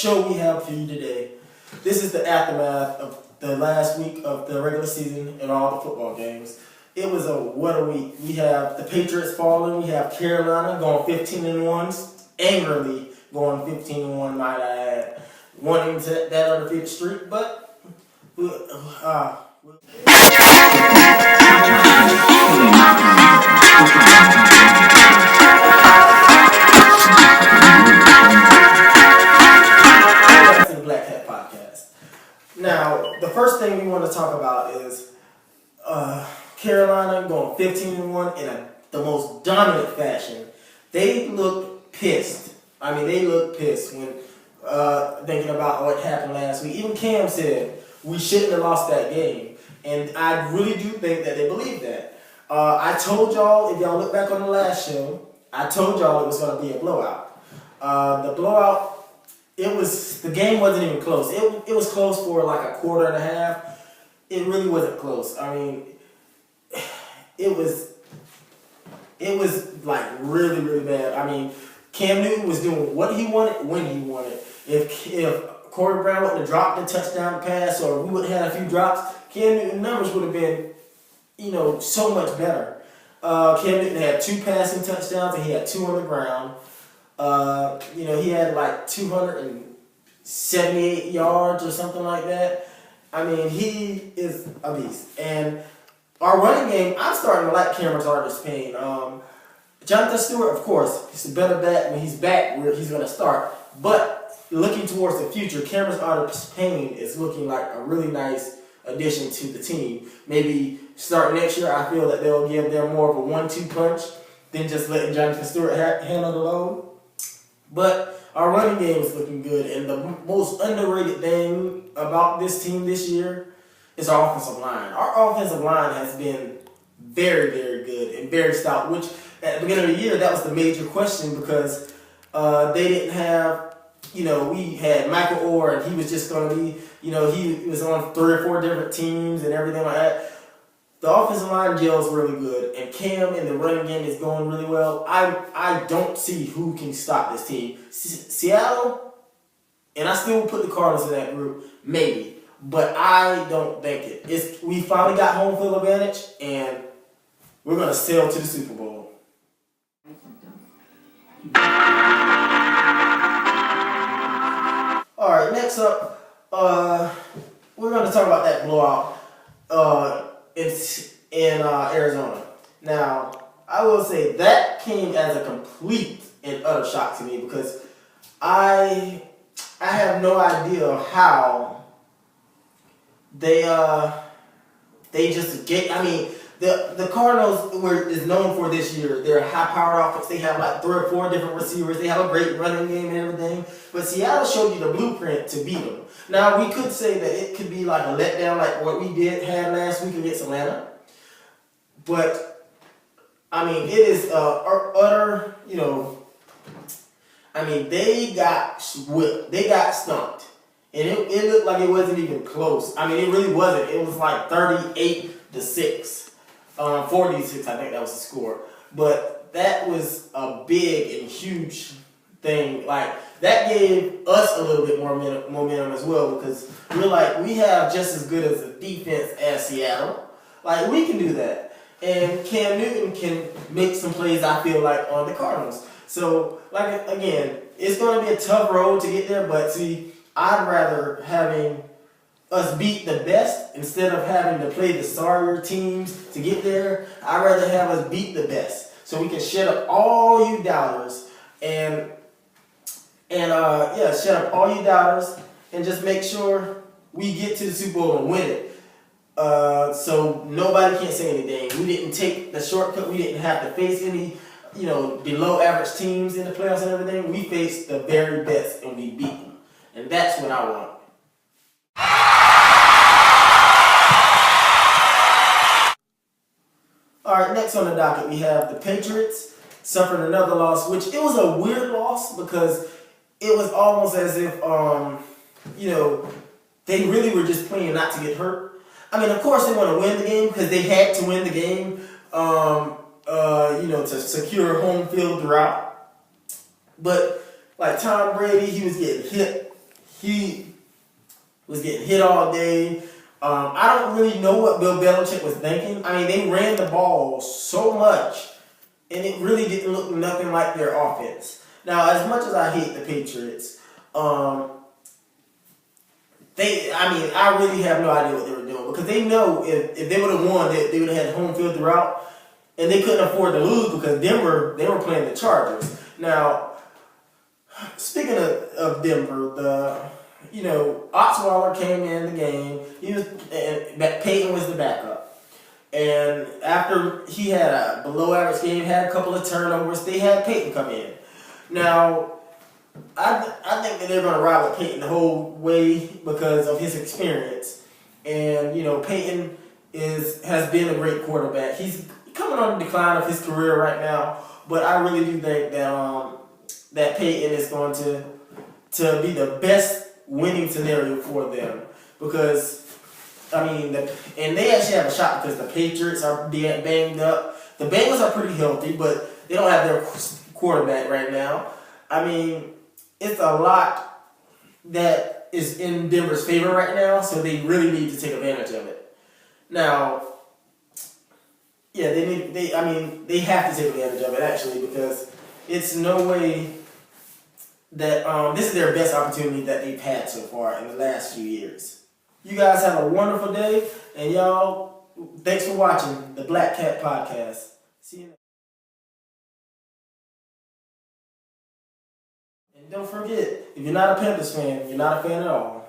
show we have for you today. This is the aftermath of the last week of the regular season and all the football games. It was what a week. We have the Patriots falling. We have Carolina going 15-1, angrily going 15-1, might I add, wanting to that undefeated streak, but Black Hat Podcast. Now, the first thing we want to talk about is Carolina going 15-1 in the most dominant fashion. They looked pissed. I mean, they looked pissed when thinking about what happened last week. Even Cam said we shouldn't have lost that game, and I really do think that they believe that. I told y'all, if y'all look back on the last show, I told y'all it was going to be a blowout. The blowout. The game wasn't even close. It was close for like a quarter and a half. It really wasn't close. I mean, it was like really, really bad. I mean, Cam Newton was doing what he wanted when he wanted. If Corey Brown wouldn't have dropped the touchdown pass, or we would have had a few drops, Cam Newton's numbers would have been, so much better. Cam Newton had 2 passing touchdowns and he had 2 on the ground. He had like 278 yards or something like that. I mean, he is a beast. And our running game, I'm starting to like Cameron Artis-Payne. Jonathan Stewart, of course, he's a better back. When he's back, he's going to start. But looking towards the future, Cameron Artis-Payne is looking like a really nice addition to the team. Maybe starting next year, I feel that they'll give them more of a 1-2 punch than just letting Jonathan Stewart handle the load. But our running game is looking good, and the most underrated thing about this team this year is our offensive line. Our offensive line has been very, very good and very stout, which at the beginning of the year, that was the major question because they didn't have, we had Michael Orr, and he was just going to be, he was on 3 or 4 different teams and everything like that. The offensive line gels really good, and Cam in the running game is going really well. I don't see who can stop this team. Seattle, and I still put the Cardinals in that group, maybe, but I don't think it. We finally got home field advantage, and we're going to sail to the Super Bowl. All right, next up, we're going to talk about that blowout. It's in Arizona. Now, I will say that came as a complete and utter shock to me because I have no idea how they just get. I mean, the Cardinals is known for this year. They're a high-powered offense. They have like 3 or 4 different receivers. They have a great running game and everything. But Seattle showed you the blueprint to beat them. Now, we could say that it could be like a letdown like what we had last week against Atlanta. But, I mean, it is utter, I mean, they got whipped. They got stumped. And it looked like it wasn't even close. I mean, it really wasn't. It was like 38-6. 46, I think that was the score. But that was a big and huge thing. Like, that gave us a little bit more momentum as well because we're like, we have just as good as a defense as Seattle. Like, we can do that. And Cam Newton can make some plays, I feel like, on the Cardinals. So, like, again, it's going to be a tough road to get there, but see, I'd rather having us beat the best instead of having to play the sorrier teams to get there. I'd rather have us beat the best so we can shut up all you doubters and shut up all you doubters and just make sure we get to the Super Bowl and win it. So nobody can say anything. We didn't take the shortcut. We didn't have to face any, below average teams in the playoffs and everything. We faced the very best and we beat them. And that's what I want. All right, next on the docket we have the Patriots suffered another loss, which it was a weird loss because it was almost as if, they really were just playing not to get hurt. I mean, of course they want to win the game because they had to win the game, to secure home field throughout. But like Tom Brady, he was getting hit He was getting hit all day. I don't really know what Bill Belichick was thinking. I mean, they ran the ball so much, and it really didn't look nothing like their offense. Now, as much as I hate the Patriots, I really have no idea what they were doing, because they know if they would have won, they would have had home field throughout, and they couldn't afford to lose because Denver, they were playing the Chargers. Now, speaking of Denver, Osweiler came in the game. Peyton was the backup, and after he had a below average game, had a couple of turnovers, they had Peyton come in. Now, I think that they're going to ride with Peyton the whole way because of his experience, and Peyton has been a great quarterback. He's coming on the decline of his career right now, but I really do think that Peyton is going to be the best winning scenario for them, because and they actually have a shot because the Patriots are banged up. The Bengals are pretty healthy, but they don't have their quarterback right now. I mean, it's a lot that is in Denver's favor right now, so they really need to take advantage of it. Now, yeah, they have to take advantage of it actually, because it's no way that this is their best opportunity that they've had so far in the last few years. You guys have a wonderful day, and y'all, thanks for watching the Black Cat Podcast. See you next. And don't forget, if you're not a Panthers fan, you're not a fan at all.